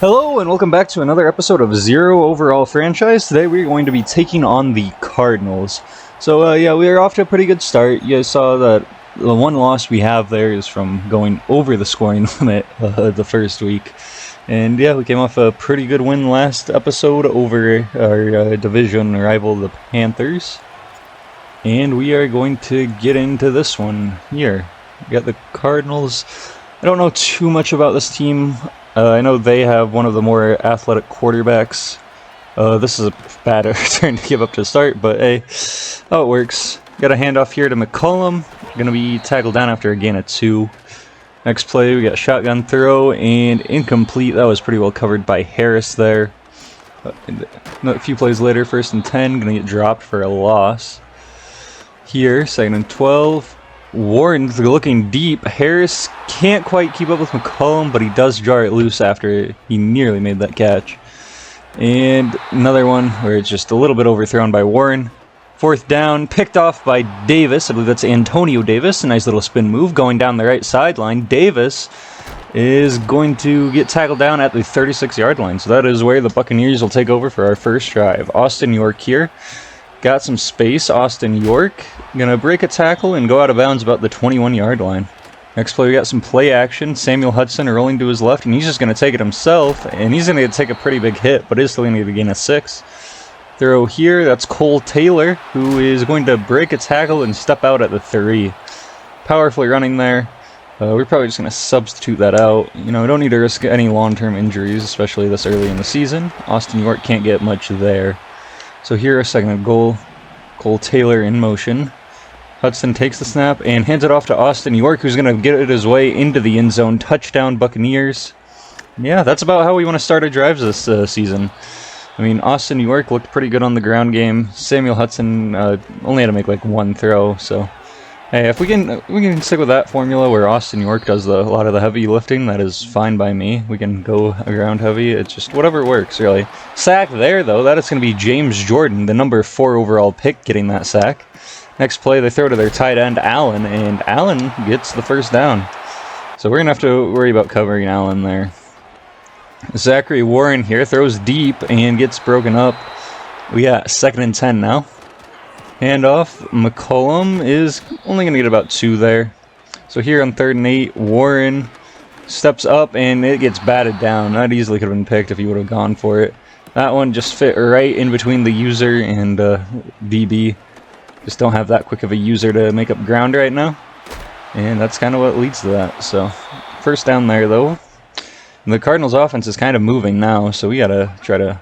Hello and welcome back to another episode of Zero Overall Franchise. Today we're going to be taking on the Cardinals. So yeah, we are off to a pretty good start. You guys saw that the one loss we have there is from going over the scoring limit the first week. And yeah, we came off a pretty good win last episode over our division rival, the Panthers. And we are going to get into this one here. We got the Cardinals. I don't know too much about this team. I know they have one of the more athletic quarterbacks. This is a bad turn to give up to start, but hey, how it works. Got a handoff here to McCollum. Gonna be tackled down after a gain of 2. Next play, we got shotgun throw and incomplete. That was pretty well covered by Harris there. A few plays later, 1st and 10, gonna get dropped for a loss. Here, 2nd and 12. Warren's looking deep. Harris can't quite keep up with McCollum, but he does jar it loose after he nearly made that catch. And another one where it's just a little bit overthrown by Warren. 4th down, picked off by Davis. I believe that's Antonio Davis. A nice little spin move going down the right sideline. Davis is going to get tackled down at the 36-yard line. So that is where the Buccaneers will take over for our first drive. Austin York here. Got some space. Austin York gonna break a tackle and go out of bounds about the 21-yard line. Next play, we got some play action. Samuel Hudson rolling to his left, and he's just gonna take it himself, and he's gonna take a pretty big hit, but is still gonna get a gain of 6. Throw here, that's Cole Taylor, who is going to break a tackle and step out at the 3. Powerfully running there. We're probably just gonna substitute that out. You know, we don't need to risk any long-term injuries, especially this early in the season. Austin York can't get much there. So here, a 2nd and goal. Cole Taylor in motion. Hudson takes the snap and hands it off to Austin York, who's going to get it his way into the end zone. Touchdown, Buccaneers. Yeah, that's about how we want to start our drives this season. I mean, Austin York looked pretty good on the ground game. Samuel Hudson only had to make like 1 throw, so... Hey, if we can stick with that formula where Austin York does a lot of the heavy lifting, that is fine by me. We can go around heavy. It's just whatever works, really. Sack there, though. That is going to be James Jordan, the number 4 overall pick, getting that sack. Next play, they throw to their tight end, Allen, and Allen gets the 1st down. So we're going to have to worry about covering Allen there. Zachary Warren here throws deep and gets broken up. We got 2nd and 10 now. Handoff, McCollum is only going to get about 2 there. So here on 3rd and 8, Warren steps up and it gets batted down. That easily could have been picked if he would have gone for it. That one just fit right in between the user and DB. Just don't have that quick of a user to make up ground right now. And that's kind of what leads to that. So 1st down there though. And the Cardinals offense is kind of moving now, so we got to try to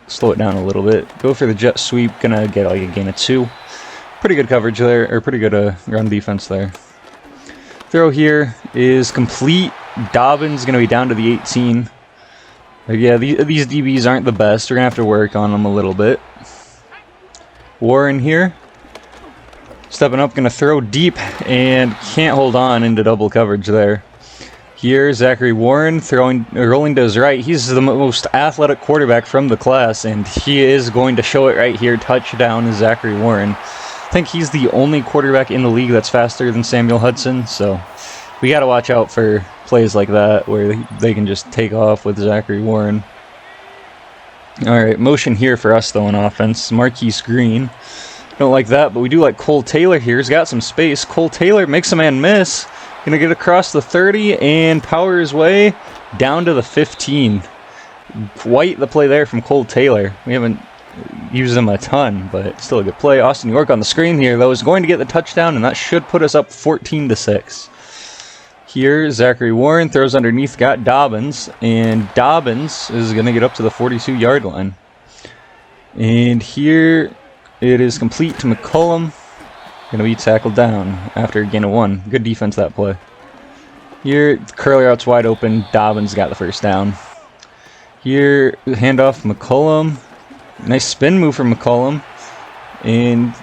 slow it down a little bit. Go for the jet sweep, gonna get like a gain of 2. Pretty good coverage there, or pretty good run defense there. Throw here is complete. Dobbins gonna be down to the 18. But yeah, these DBs aren't the best. We're gonna have to work on them a little bit. Warren here, stepping up, gonna throw deep and can't hold on into double coverage there. Here, Zachary Warren rolling to his right. He's the most athletic quarterback from the class, and he is going to show it right here. Touchdown, Zachary Warren. I think he's the only quarterback in the league that's faster than Samuel Hudson, so we got to watch out for plays like that where they can just take off with Zachary Warren. All right, motion here for us, though, in offense. Marquise Green. Don't like that, but we do like Cole Taylor here. He's got some space. Cole Taylor makes a man miss. Gonna get across the 30 and power his way down to the 15. Quite the play there from Cole Taylor. We haven't used him a ton, but still a good play. Austin York on the screen here, though, is going to get the touchdown, and that should put us up 14-6. Here, Zachary Warren throws underneath, got Dobbins, and Dobbins is going to get up to the 42-yard line. And here it is complete to McCollum. Going to be tackled down after a gain of 1. Good defense that play. Here, curl routes wide open. Dobbins got the 1st down. Here, handoff McCollum. Nice spin move from McCollum. And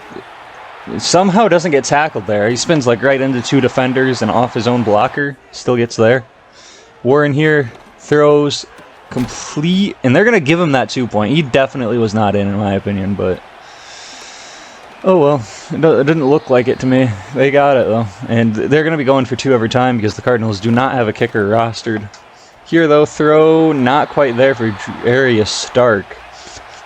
somehow doesn't get tackled there. He spins like right into 2 defenders and off his own blocker. Still gets there. Warren here throws complete. And they're going to give him that 2-point. He definitely was not in my opinion, but... Oh well, it didn't look like it to me. They got it though. And they're going to be going for 2 every time because the Cardinals do not have a kicker rostered. Here, though, throw not quite there for Area Stark.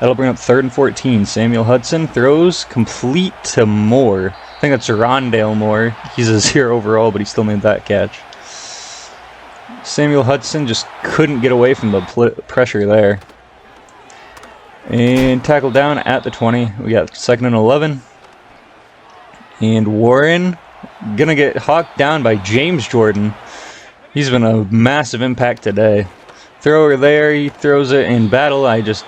That'll bring up 3rd and 14. Samuel Hudson throws complete to Moore. I think that's Rondale Moore. He's a 0 overall, but he still made that catch. Samuel Hudson just couldn't get away from the pressure there. And tackle down at the 20. We got 2nd and 11. And Warren gonna get hawked down by James Jordan. He's been a massive impact today. Thrower there, he throws it in battle. He just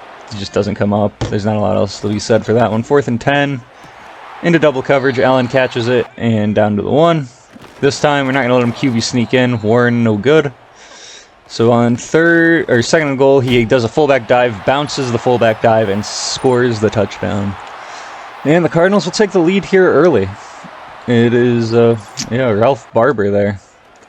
doesn't come up. There's not a lot else to be said for that one. 4th and 10. Into double coverage. Allen catches it and down to the 1. This time we're not gonna let him QB sneak in. Warren no good. So on 2nd and goal, he does a fullback dive, bounces the fullback dive, and scores the touchdown. And the Cardinals will take the lead here early. It is Ralph Barber there,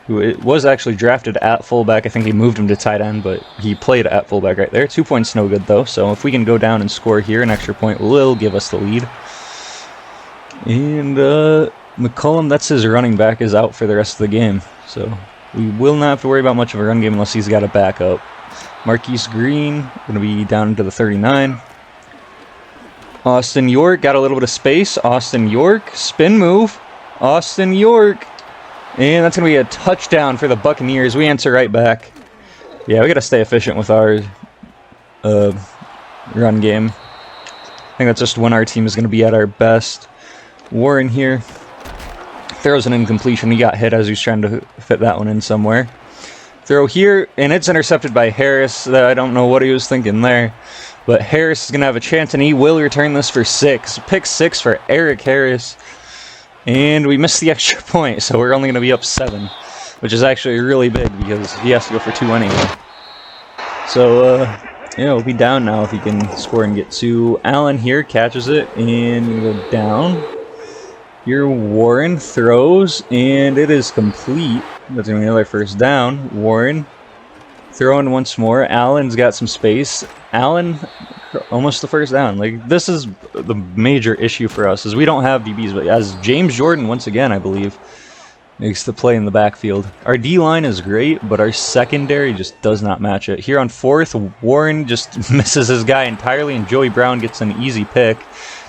who was actually drafted at fullback. I think he moved him to tight end, but he played at fullback right there. 2 points no good though, so if we can go down and score here, an extra point will give us the lead. And McCullum, that's his running back, is out for the rest of the game, so we will not have to worry about much of a run game unless he's got a backup. Marquise Green going to be down to the 39. Austin York got a little bit of space. Austin York, spin move. Austin York. And that's going to be a touchdown for the Buccaneers. We answer right back. Yeah, we got to stay efficient with our run game. I think that's just when our team is going to be at our best. Warren here throws an incompletion. He got hit as he was trying to fit that one in somewhere. Throw here, and it's intercepted by Harris. I don't know what he was thinking there. But Harris is going to have a chance, and he will return this for 6. Pick 6 for Eric Harris. And we missed the extra point, so we're only going to be up 7. Which is actually really big, because he has to go for 2 anyway. So, we'll be down now if he can score and get 2. Allen here catches it, and go down. Here Warren throws, and it is complete. That's going to be another first down. Warren throwing once more. Allen's got some space. Allen, almost the first down. Like, this is the major issue for us, is we don't have DBs, but as James Jordan, once again, I believe, makes the play in the backfield. Our D-line is great, but our secondary just does not match it. Here on 4th, Warren just misses his guy entirely, and Joey Brown gets an easy pick.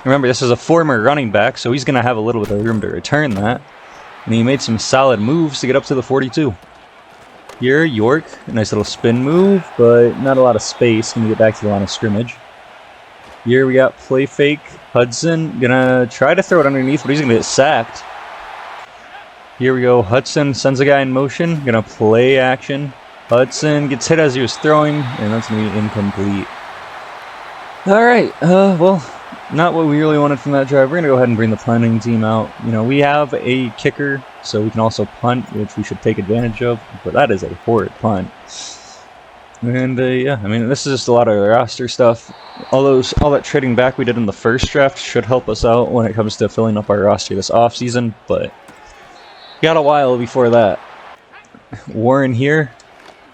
Remember, this is a former running back, so he's going to have a little bit of room to return that. And he made some solid moves to get up to the 42. Here, York, a nice little spin move, but not a lot of space when we get back to the line of scrimmage. Here we got play fake. Hudson gonna try to throw it underneath, but he's gonna get sacked. Here we go. Hudson sends a guy in motion, gonna play action. Hudson gets hit as he was throwing, and that's gonna be incomplete. All right, well, not what we really wanted from that drive. We're going to go ahead and bring the punting team out. You know, we have a kicker, so we can also punt, which we should take advantage of. But that is a horrid punt. And, yeah, I mean, this is just a lot of roster stuff. All that trading back we did in the first draft should help us out when it comes to filling up our roster this offseason. But got a while before that. Warren here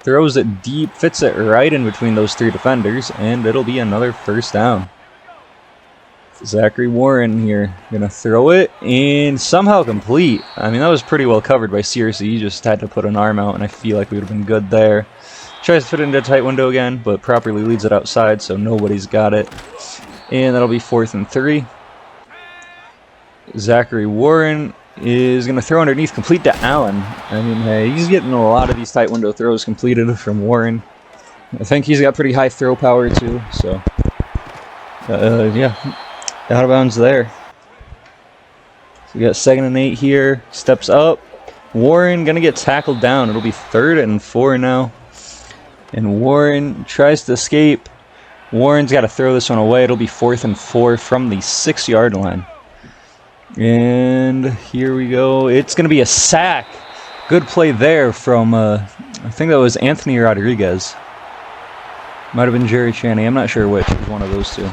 throws it deep, fits it right in between those 3 defenders, and it'll be another first down. Zachary Warren here, gonna throw it, and somehow complete. I mean, that was pretty well covered by Searcy. He just had to put an arm out, and I feel like we would have been good there. Tries to fit it into a tight window again, but properly leads it outside, so nobody's got it. And that'll be 4th and 3. Zachary Warren is going to throw underneath, complete to Allen. I mean, hey, he's getting a lot of these tight window throws completed from Warren. I think he's got pretty high throw power too, so yeah, out of bounds there. So we got 2nd and 8 here, steps up. Warren going to get tackled down. It'll be 3rd and 4 now. And Warren tries to escape. Warren's got to throw this one away. It'll be 4th and 4 from the 6-yard line. And here we go. It's going to be a sack. Good play there from, I think that was Anthony Rodriguez. Might have been Jerry Chaney. I'm not sure which. It was one of those two.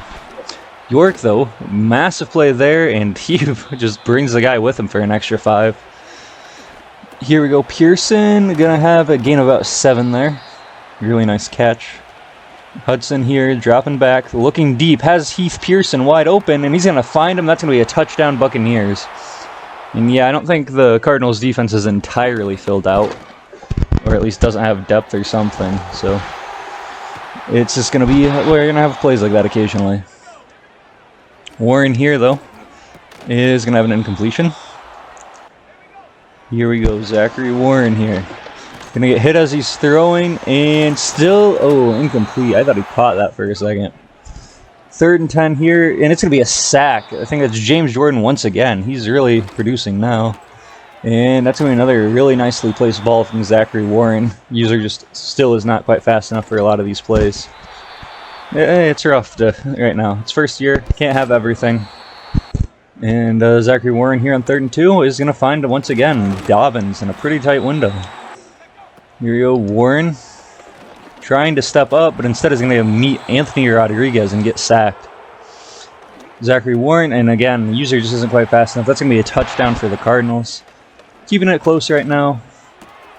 York, though, massive play there, and he just brings the guy with him for an extra 5. Here we go. Pearson going to have a gain of about 7 there. Really nice catch. Hudson here, dropping back, looking deep, has Heath Pearson wide open, and he's going to find him. That's going to be a touchdown, Buccaneers. And yeah, I don't think the Cardinals' defense is entirely filled out. Or or at least doesn't have depth or something. So it's just going to be, we're going to have plays like that occasionally. Warren here, though, is going to have an incompletion. Here we go, Zachary Warren here. Going to get hit as he's throwing, and still, oh, incomplete. I thought he caught that for a second. 3rd and 10 here, and it's going to be a sack. I think that's James Jordan once again. He's really producing now. And that's going to be another really nicely placed ball from Zachary Warren. User just still is not quite fast enough for a lot of these plays. It's rough right now. It's first year, can't have everything. And Zachary Warren here on 3rd and 2 is going to find, once again, Dobbins in a pretty tight window. Here we go, Warren trying to step up, but instead is going to meet Anthony Rodriguez and get sacked. Zachary Warren, and again, the user just isn't quite fast enough. That's going to be a touchdown for the Cardinals. Keeping it close right now.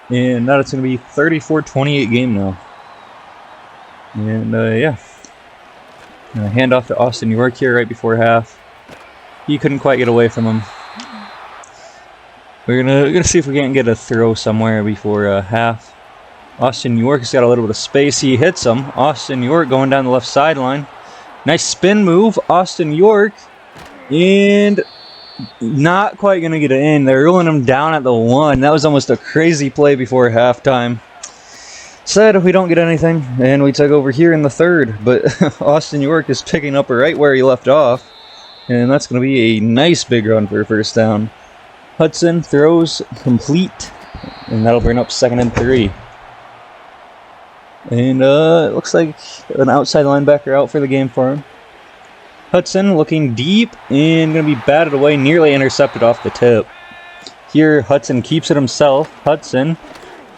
And now it's going to be 34-28 game now. And yeah. Hand off to Austin York here right before half. He couldn't quite get away from him. We're gonna see if we can't get a throw somewhere before half. Austin York has got a little bit of space. He hits him. Austin York going down the left sideline. Nice spin move. Austin York. And not quite going to get it in. They're rolling him down at the 1. That was almost a crazy play before halftime. Sad if we don't get anything. And we took over here in the 3rd. But Austin York is picking up right where he left off. And that's going to be a nice big run for a first down. Hudson throws complete. And that'll bring up 2nd and 3. And it looks like an outside linebacker out for the game for him. Hudson looking deep and going to be batted away, nearly intercepted off the tip. Here Hudson keeps it himself. Hudson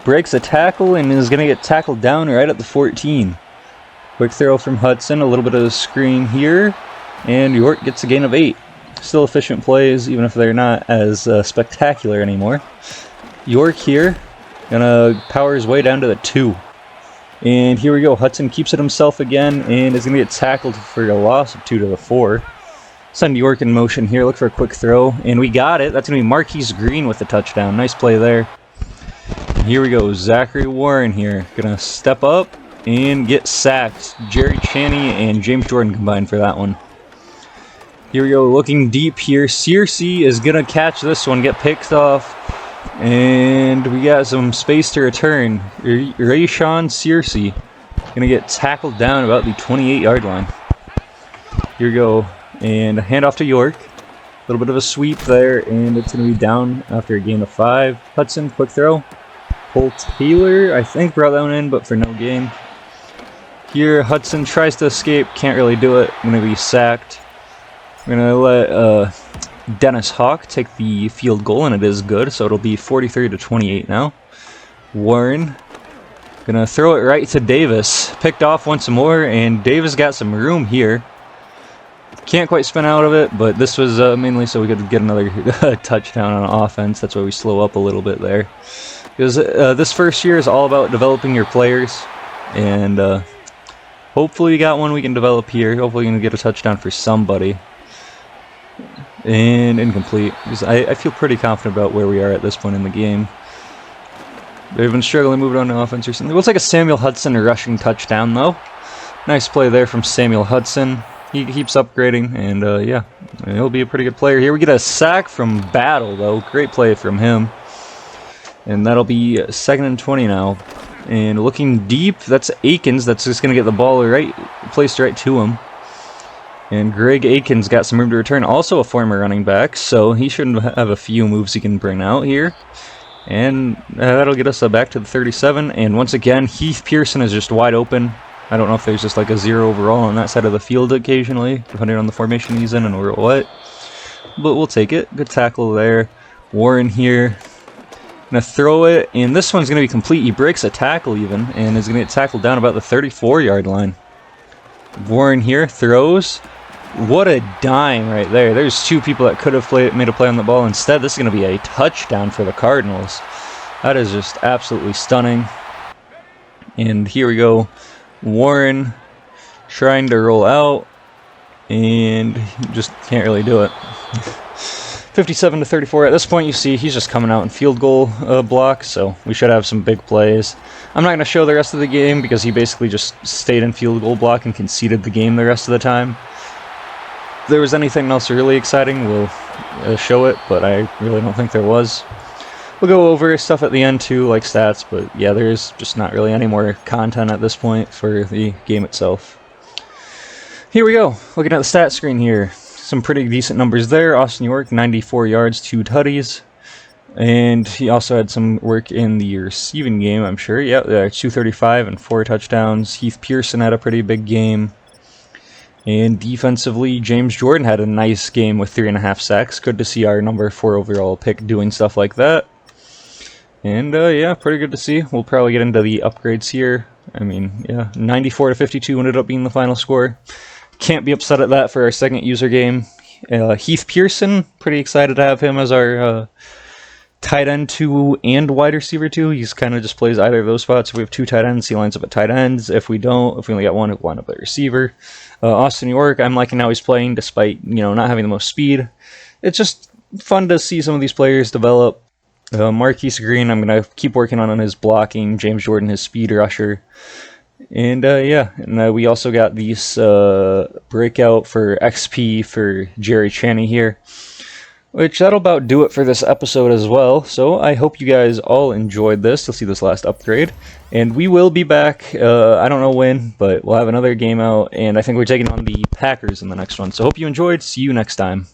breaks a tackle and is going to get tackled down right at the 14. Quick throw from Hudson, a little bit of a screen here, and York gets a gain of 8. Still efficient plays, even if they're not as spectacular anymore. York here, going to power his way down to the 2. And here we go. Hudson keeps it himself again and is going to get tackled for a loss of 2 to the 4. Send York in motion here. Look for a quick throw. And we got it. That's going to be Marquise Green with the touchdown. Nice play there. And here we go. Zachary Warren here. Going to step up and get sacked. Jerry Chaney and James Jordan combined for that one. Here we go. Looking deep here. Searcy is going to catch this one. Get picked off. And we got some space to return. Rayshawn Searcy going to get tackled down about the 28-yard line. Here we go. And a handoff to York. A little bit of a sweep there, and it's going to be down after a gain of 5. Hudson, quick throw. Cole Taylor, I think, brought that one in, but for no gain. Here, Hudson tries to escape. Can't really do it. Going to be sacked. We're going to let Dennis Hawk take the field goal, and it is good, so it'll be 43-28 now. Warren gonna throw it right to Davis. Picked off once more, and Davis got some room here. Can't quite spin out of it, but this was mainly so we could get another touchdown on offense. That's why we slow up a little bit there. Because this first year is all about developing your players, and hopefully we got one we can develop here. Hopefully we can get a touchdown for somebody. And incomplete. Because I feel pretty confident about where we are at this point in the game. They've been struggling moving on to offense recently. Looks like a Samuel Hudson rushing touchdown, though. Nice play there from Samuel Hudson. He keeps upgrading, and yeah, he'll be a pretty good player. Here we get a sack from Battle, though. Great play from him. And that'll be 2nd and 20 now. And looking deep, that's Akins. That's just going to get the ball placed right to him. And Greg Akins got some room to return. Also a former running back, so he should have a few moves he can bring out here. And that'll get us back to the 37. And once again, Heath Pearson is just wide open. I don't know if there's just like a 0 overall on that side of the field occasionally, depending on the formation he's in and or what. But we'll take it. Good tackle there. Warren here. Gonna throw it, and this one's gonna be complete. He breaks a tackle even, and is gonna get tackled down about the 34-yard line. Warren here throws. What a dime right there. There's 2 people that could have made a play on the ball. Instead, this is going to be a touchdown for the Cardinals. That is just absolutely stunning. And here we go. Warren trying to roll out, and just can't really do it. 57 to 34. At this point, you see he's just coming out in field goal block, so we should have some big plays. I'm not going to show the rest of the game because he basically just stayed in field goal block and conceded the game the rest of the time. If there was anything else really exciting, we'll show it, but I really don't think there was. We'll go over stuff at the end too, like stats, but yeah, there's just not really any more content at this point for the game itself. Here we go, looking at the stat screen here. Some pretty decent numbers there. Austin York, 94 yards, 2 tutties. And he also had some work in the receiving game, I'm sure. Yeah, 235 and 4 touchdowns. Heath Pearson had a pretty big game. And defensively, James Jordan had a nice game with 3.5 sacks. Good to see our number 4 overall pick doing stuff like that. And yeah, pretty good to see. We'll probably get into the upgrades here. I mean, yeah, 94 to 52 ended up being the final score. Can't be upset at that for our second user game. Heath Pearson, pretty excited to have him as our tight end 2 and wide receiver 2. He's kind of just plays either of those spots. If we have 2 tight ends, he lines up at tight ends. If we don't, if we only got one, he'll line up at receiver. Austin York, I'm liking how he's playing despite, not having the most speed. It's just fun to see some of these players develop. Marquise Green, I'm going to keep working on his blocking. James Jordan, his speed rusher. And yeah, and we also got these breakout for XP for Jerry Chaney here, which that'll about do it for this episode as well. So I hope you guys all enjoyed this. You'll see this last upgrade, and we will be back. I don't know when, but we'll have another game out, and I think we're taking on the Packers in the next one. So hope you enjoyed. See you next time.